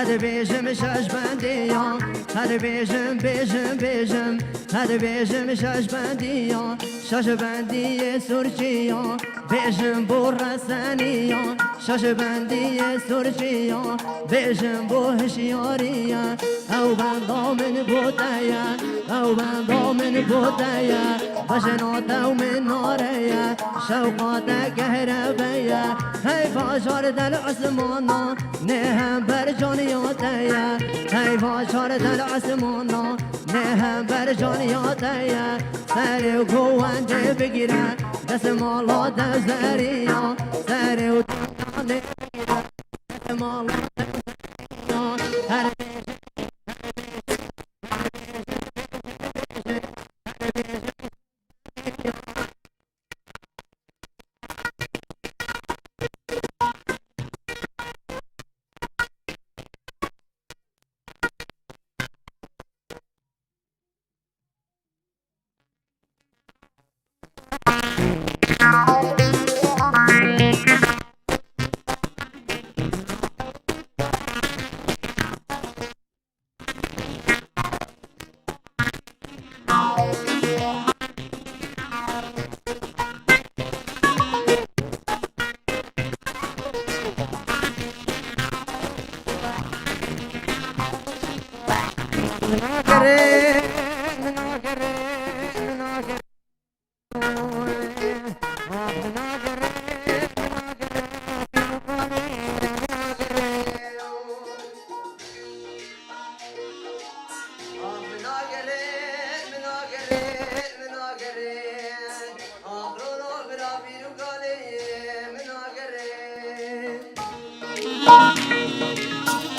هر بیشم شش بندیان هر بیشم بیشم بیشم هر بیشم شش بندیان شش بندی سرچیان بیشم بو رسنیان شش بندی سرچیان بیشم بو هشیاریان او بندام بودایا او بندام بودایا بشنات او من ناریا شوقات كهربايا هاي فاشار دل عثمانا نهم برجانياتيا هاي فاشار دل عثمانا نهم برجانياتيا ساري وكوان دي بگیرن دست مالا دزريا ساري وكوان دي بگیرن دست مالا دزريا هر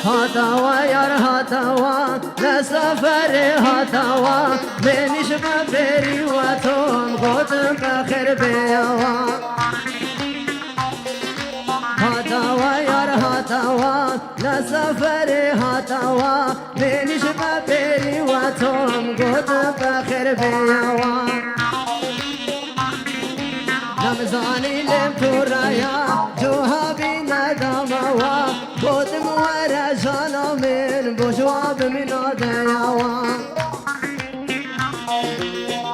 هاتوا يار هاتوا لسفر هاتوا بنيش ببري واتون قوتن بخير بيوا هاتوا يار هاتوا لسفر هاتوا بنيش ببري واتون قوتن بخير بيوا رمضاني لم ترايا جوهابي ندموا قدم ورا جانا من بجواب من آدياوا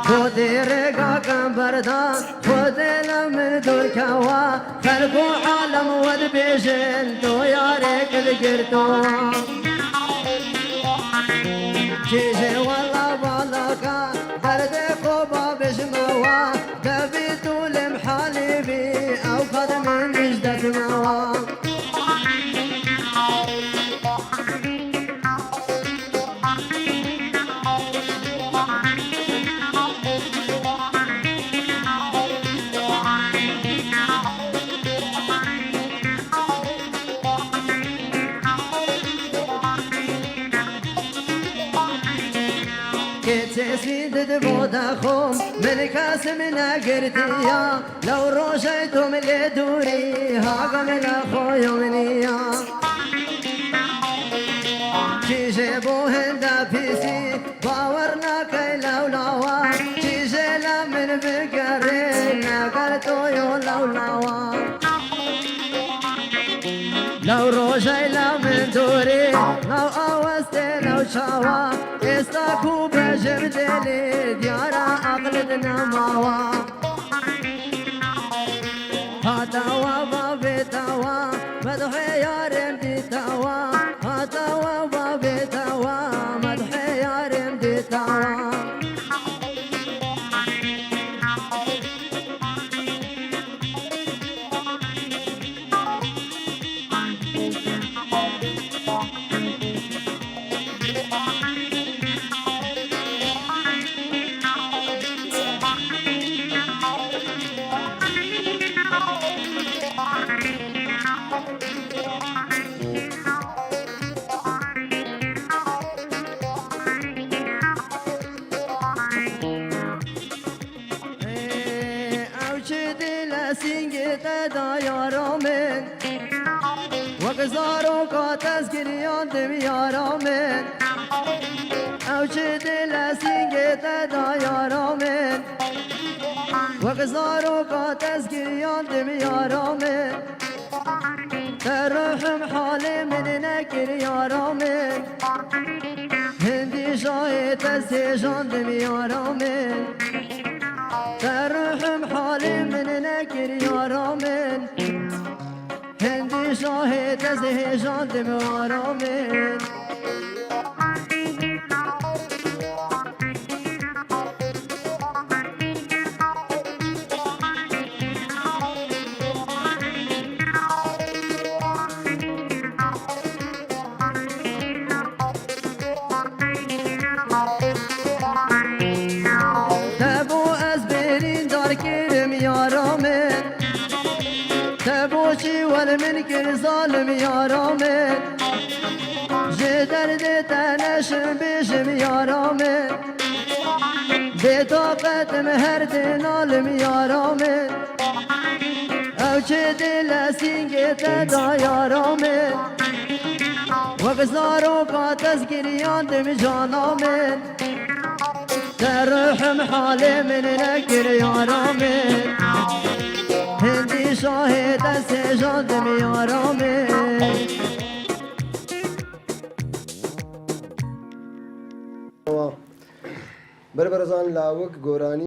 خودي رقا كان بردان خودي لمن دور كوا خلقو عالم ود بيجن تو يارك ذكرتوا جيجي والله بالكا برد قبا بجموا دبيتو لمحالي بي او قدم نجدت موا سيدد بوداخم من كاسم ناقرتيا لو روشيتم لدوري هاقم الاخو يومنيا جيجيبو هندا بيسي باورنا كي لولاوا جيجيلا من بقرين ناقرتو يو لولاوا لو روشيلا من دوري لو اوستي لو شاوا استاكو بجردلي ديارا اقلدنا ماوا هاتوا بابي توا مدحي يارم دي توا هاتوا بابي توا مدحي يارم دي توا وقزارو کا تذکریان دم یارامن او چه دل سینگت دا یارامن وقزارو کا تذکریان دم یارامن ترحم حالي من نكر يا رامن هندي شاهد تسيجان دم يا رامن ترحم حالي من نكر يا رامن هندي شاهد تسيجان دم يا رامن تبوشي والمنكر ظالم يا رامن جدر تنشم بشم يا رامن بطاقة مهرد نالم يا رامن او چه دل سینگت دا یا رامن وگزارو کا تذکریان دم جانامن ترحم حال من نکر یا رامن هندی شاهد سجان دم یا رامن بربرزان لاوک گورانی